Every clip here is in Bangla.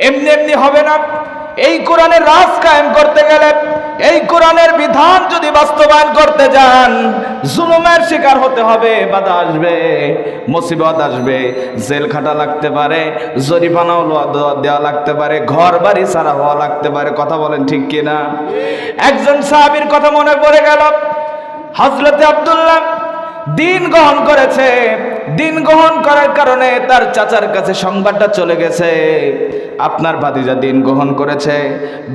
এমনি এমনি হবে না। এই কোরআনের রাজ কায়েম করতে গেলে, এই কোরআনের বিধান যদি বাস্তবায়ন করতে যান, জুলুমের শিকার হতে হবে, বাধা আসবে, মুসিবত আসবে, জেল খাটা লাগতে পারে, জরিমানাও দেওয়া লাগতে পারে, ঘর বাড়ি ছাড়া হওয়া লাগতে পারে। কথা বলেন ঠিক কিনা? একজন সাহাবীর কথা মনে পড়ে গেল। হযরতে আব্দুল্লাহ দিন গ্রহণ করেছে। দিন গ্রহণ করার কারণে তার চাচার কাছে সংবাদটা চলে গেছে, আপনার ভাতিজা দিন গ্রহণ করেছে,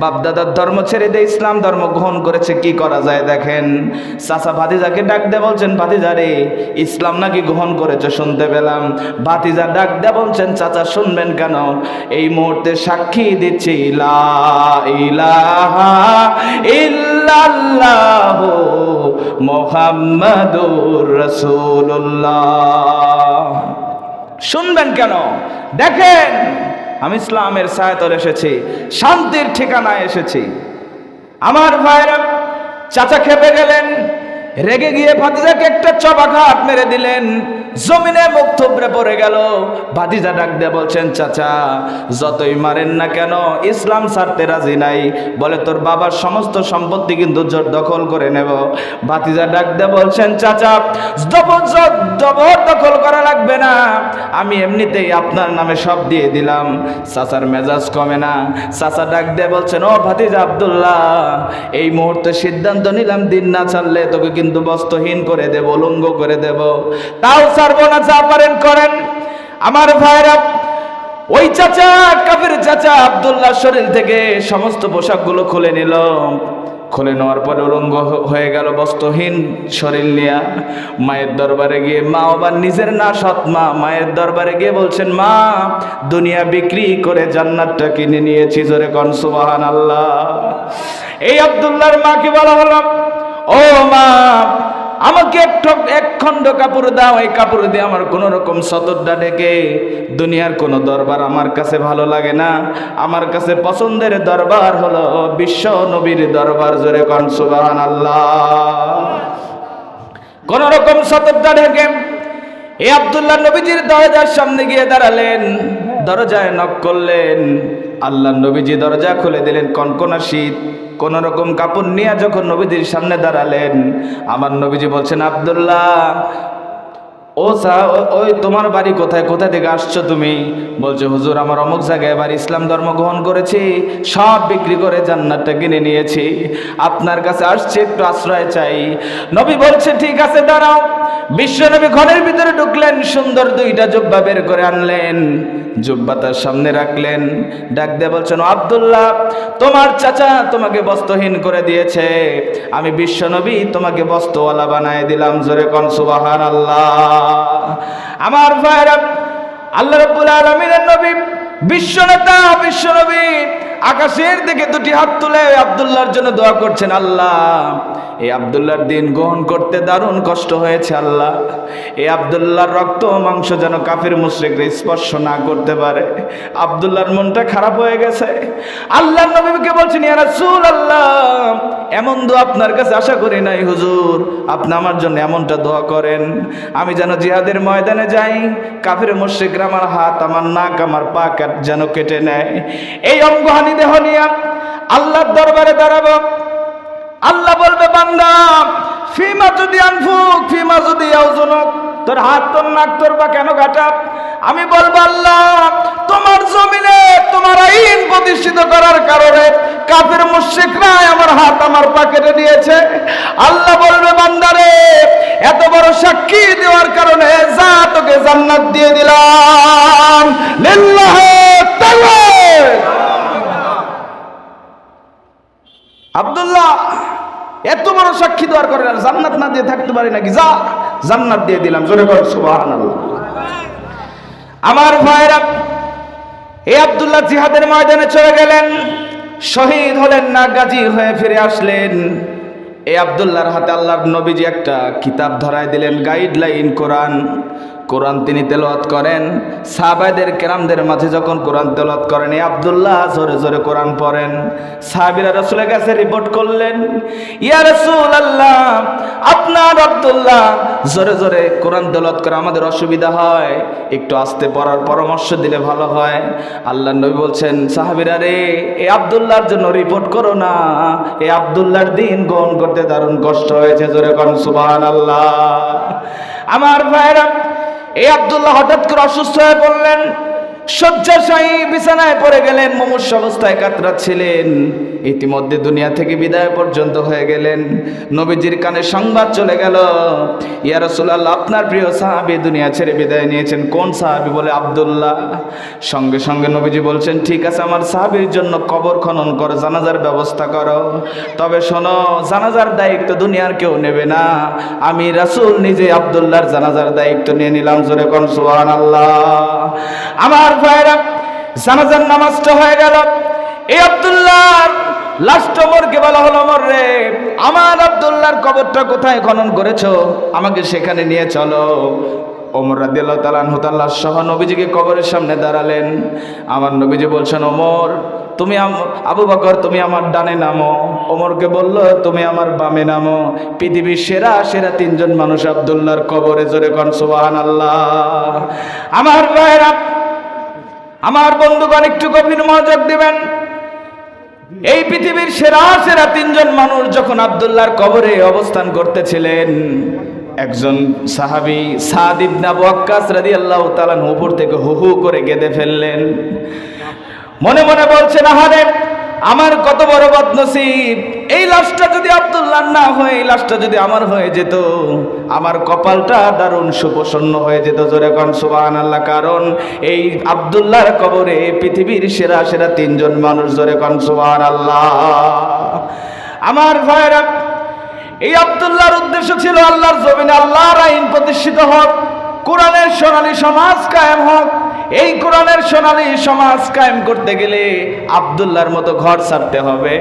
বাপদাদার ধর্ম ছেড়ে দিয়ে ইসলাম ধর্ম গ্রহণ করেছে, কি করা যায় দেখেন। চাচা ভাতিজাকে ডাক দিয়ে বলছেন, ভাতিজা রে, ইসলাম নাকি গ্রহণ করেছে শুনতে পেলাম। ভাতিজা ডাক দিয়ে বলছেন, চাচা শুনবেন কেন? এই মুহূর্তে সাক্ষী দিচ্ছি, লা ইলাহা ইল্লাল্লাহু মুহাম্মাদুর রাসূলুল্লাহ। শুনবেন কেন? দেখেন, আমি ইসলামের ছায়াতলে এসেছি, শান্তির ঠিকানায় এসেছি। আমার ভাইরা, চাচা খেপে গেলেন, রেগে গিয়ে ভাতিজাকে একটা চপাঘাত মেরে দিলেন, জমিনে মুখ থুবড়ে পড়ে গেল। ভাতিজা ডাক দিয়ে বলছেন, চাচা যতই মারেন না কেন ইসলাম ছাড়তে রাজি নাই, বলে তোর বাবার সমস্ত সম্পত্তি কিন্তু জোর দখল করে নেব। ভাতিজা ডাক দিয়ে বলছেন, চাচা জবর দখল করা লাগবে না, আমি এমনিতেই আপনার নামে সব দিয়ে দিলাম। চাচার মেজাজ কমে না। চাচা ডাক দিয়ে বলছেন, ও ভাতিজা আব্দুল্লাহ, এই মুহূর্তে সিদ্ধান্ত নিলাম, দিন না ছাড়লে তোকে কিন্তু বস্ত্রহীন করে দেব, উলঙ্গ করে দেব। তাও ছাড়বো না, যা পারেন করেন। আমার ভাইরা, ওই চাচা, কাফির চাচা আব্দুল্লাহ শরীর থেকে সমস্ত পোশাকগুলো খুলে নিল। খুলে নেওয়ার পরে উলঙ্গ হয়ে গেল, বস্ত্রহীন শরীর নিয়ে মায়ের দরবারে গিয়ে, মা আবার নিজের না সৎ মা, মায়ের দরবারে গিয়ে বলছেন, মা দুনিয়া বিক্রি করে জান্নাতটা কিনে নিয়েছি। জোরে কোন সুবহানাল্লাহ। এই আব্দুল্লাহর মাকে বলা হলো, ও মা, আমাকে এক খণ্ড কাপড় দাও, এই কাপড় দিয়ে আমার কোনো রকম সতরটা ঢেকে। দুনিয়ার কোনো দরবার আমার কাছে ভালো লাগে না, আমার কাছে পছন্দের দরবার হলো বিশ্ব নবীর দরবার। জোরে কোন সুবহানাল্লাহ। কোন রকম সতরটা ঢেকে এই আব্দুল্লাহ নবীজির দরজার সামনে গিয়ে দাঁড়ালেন, দরজায় নক করলেন। আল্লাহ নবীজি দরজা খুলে দিলেন, কনকনা শীত। কোন রকম কাপড় নিয়ে যখন নবীজির সামনে দাঁড়ালেন, আমার নবীজি বলছেন, আব্দুল্লাহ, ওই তোমার বাড়ি কোথায়, কোথা থেকে আসছো তুমি? বলছে, হুজুর আমার অমুক জায়গায় বাড়ি, ইসলাম ধর্ম গ্রহণ করেছি, সব বিক্রি করে জান্নাতটা কিনে নিয়েছি, আপনার কাছে আসছে, একটু আশ্রয় চাই। নবী বলছে, ঠিক আছে দাঁড়াও। বিশ্বনবী ঘরের ভিতরে ঢুকলেন, সুন্দর দুইটা জুব্বা বের করে আনলেন, জুব্বা তার সামনে রাখলেন, ডাক দিয়ে বলছেন, আব্দুল্লাহ, তোমার চাচা তোমাকে বস্ত্রহীন করে দিয়েছে, আমি বিশ্বনবী তোমাকে বস্ত্রওয়ালা বানায় দিলাম। জোরে কোন সুবহানাল্লাহ। আমার ভাইরা, আল্লাহ রাব্বুল আলামিনের নবী, বিশ্বনেতা, বিশ্বনবী আকাশের দিকে দুটি হাত তুলে আব্দুল্লাহর জন্য দোয়া করছেন, আল্লাহ এই আব্দুল্লাহর দিন গ্রহণ করতে দারুণ কষ্ট হয়েছে, আল্লাহ এই আব্দুল্লাহর রক্ত মাংস যেন কাফির মুশরিকরা স্পর্শ না করতে পারে। আব্দুল্লাহর মনটা খারাপ হয়ে গেছে। আল্লাহর নবীকে বলছেন, ইয়া রাসূলুল্লাহ, এমন দোয়া আপনার কাছে আশা করি নাই হুজুর, আপনি আমার জন্য এমনটা দোয়া করেন, আমি যেন জিহাদের ময়দানে যাই, কাফির মুশরিকরা আমার হাত, আমার নাক, আমার পা যেন কেটে নেয়। এই অঙ্গহানি দেহ নিয়ে আল্লাহর দরবারে দাঁড়াবো। আল্লাহ বলবে, বান্দা, ফিমা যদি আনফুক, ফিমা যদি আউজুনুক, তোর হাত, তোর নাক, তোর পা কেন কাটা? আমি বলবো, আল্লাহ তোমার জমিনে তোমার আইন প্রতিষ্ঠিত করার কারণে কাফির মুশরিকরা আমার হাত, আমার পা কেটে দিয়েছে। আল্লাহ বলবে, বান্দারে, এত বড় সাক্ষী দেওয়ার কারণে যা, তোকে জান্নাত দিয়ে দিলাম। লিল্লাহি তাআলা। আব্দুল্লাহ, এত বড় সাক্ষী দেওয়ার কারণে জান্নাত না দিয়ে থাকতে পারি নাকি? যা, জান্নাত দিয়ে দিলাম। জোরে বল সুবহানাল্লাহ। আমার ভাইরা, এই আব্দুল্লাহ জিহাদের ময়দানে চলে গেলেন, শহীদ হলেন না, গাজী হয়ে ফিরে আসলেন। এই আব্দুল্লাহর হাতে আল্লাহর নবীজি একটা কিতাব ধরায় দিলেন, গাইডলাইন, কোরআন। কোরআন তিনি তেলাওয়াত করেন। সাহাবাদের কেরামদের মাঝে যখন কোরআন তেলাওয়াত করেন, এই আব্দুল্লাহ জোরে জোরে কোরআন পড়েন। সাহাবীরা রাসূলের কাছে রিপোর্ট করলেন, ইয়া রাসূলুল্লাহ, আপনার আব্দুল্লাহ জোরে জোরে কোরআন তেলাওয়াত করে আমাদের অসুবিধা হয়, একটু আস্তে পড়ার পরামর্শ দিলে ভালো হয়। আল্লাহর নবী বলছেন, সাহাবীরা রে, এই আব্দুল্লাহর জন্য রিপোর্ট করো না, এই আব্দুল্লাহর দিন গ্রহণ করতে দারুণ কষ্ট হয়েছে। জোরে কোন সুবহানাল্লাহ। আমার ভাইরা, এই আব্দুল্লাহ হঠাৎ করে অসুস্থ হয়ে পড়লেন, শয্যাশায়ী বিছানায় পড়ে গেলেন, মুমূর্ষু অবস্থায় কাতরাচ্ছিলেন। ইতিমধ্যে দুনিয়া থেকে বিদায় পর্যন্ত হয়ে গেলেন। নবীজির কানে সংবাদ চলে গেল, ইয়া রাসূলুল্লাহ, আপনার প্রিয় সাহাবী দুনিয়া ছেড়ে বিদায় নিয়েছেন। কোন সাহাবী? বলে আব্দুল্লাহ। সঙ্গে সঙ্গে নবীজি বলছেন, ঠিক আছে, আমার সাহাবীর জন্য কবর খনন করো, জানাজার ব্যবস্থা করো। তবে শোনো, জানাজার দায়িত্ব দুনিয়ার কেউ নেবে না, আমি রাসূল নিজে আব্দুল্লাহর জানাজার দায়িত্ব নিয়ে নিলাম। জোরে কোন সুবহানাল্লাহ। আমার ভাইরা, জানাজার নামাজটা হয়ে গেল। এই আব্দুল্লাহর লাশটা মরকে বলা হলো, মর রে, আমার আব্দুল্লাহর কবরটা কোথায় খনন করেছো, আমাকে সেখানে নিয়ে চলো। ওমর রাদিয়াল্লাহু তাআলা আনহু তাআলা সহ নবীজিকে কবরের সামনে দাঁড়ালেন। আমার নবীজি বলছেন, ওমর তুমি, আবু বকর তুমি আমার ডানে নামো। ওমরকে বলল, তুমি আমার বামে নামো। পৃথিবীর সেরা সেরা তিনজন মানুষ আব্দুল্লাহর কবরে। জোরে কোন সুবহানাল্লাহ। আমার ভাইরা, আমার বন্ধুগণ, একটু গভীর মনোযোগ দিবেন। এই পৃথিবীর সেরা সেরা তিনজন মানুষ যখন আব্দুল্লাহর কবরে অবস্থান করতেছিলেন, একজন সাহাবী সাদ ইবনে আবু ওয়াক্কাস রাদিয়াল্লাহু তাআলা উপর থেকে হু হু করে কেঁদে ফেললেন। মনে মনে বলছেন, আহারে, আমার কত বড় বদনসিব, এই লাশটা যদি আব্দুল্লাহর না হয়ে, এই লাশটা যদি আমার হয়ে যেত, আমার কপালটা দারুণ সুপ্রসন্ন হয়ে যেত। জোরে কোন সুবহানাল্লাহ। কারণ এই আব্দুল্লাহর কবরে পৃথিবীর সেরা সেরা তিনজন মানুষ। জোরে কোন সুবহানাল্লাহ। আমার ভাইরা, এই আব্দুল্লাহর উদ্দেশ্য ছিল আল্লাহর জমিনে আল্লাহর আইন প্রতিষ্ঠিত হোক, কোরআনের সোনালী সমাজ কায়েম হোক। এই কোরআনের সোনালী সমাজ কায়েম করতে গেলে আব্দুল্লাহর মতো ঘর ছাড়তে হবে।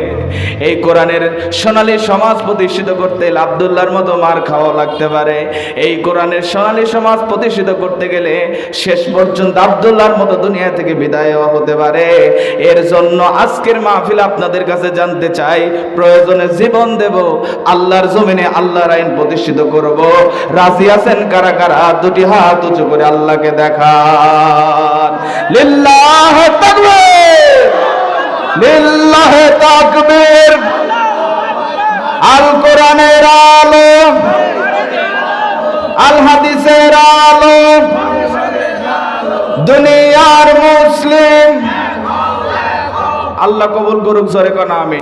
এই কোরআনের সোনালী সমাজ প্রতিষ্ঠিত করতে গেলে আব্দুল্লাহর মতো মার খাওয়া লাগতে পারে। এই কোরআনের সোনালী সমাজ প্রতিষ্ঠিত করতে গেলে শেষ পর্যন্ত আব্দুল্লাহর মতো দুনিয়া থেকে বিদায় হতে পারে। এর জন্য আজকের মাহফিল আপনাদের কাছে জানতে চাই, প্রয়োজনে জীবন দেব, আল্লাহর জমিনে আল্লাহর আইন প্রতিষ্ঠিত করব। রাজি আছেন কারা কারা? দুটি হাত উঁচু করে আল্লাহকে দেখান। লিল্লাহি তাকবীর, লিল্লাহি তাকবীর। আল কোরআনের আলো, আল হাদিসের আলো, দুনিয়ার মুসলিম। আল্লাহ কবুল করুক। জোরে কোন আমিন।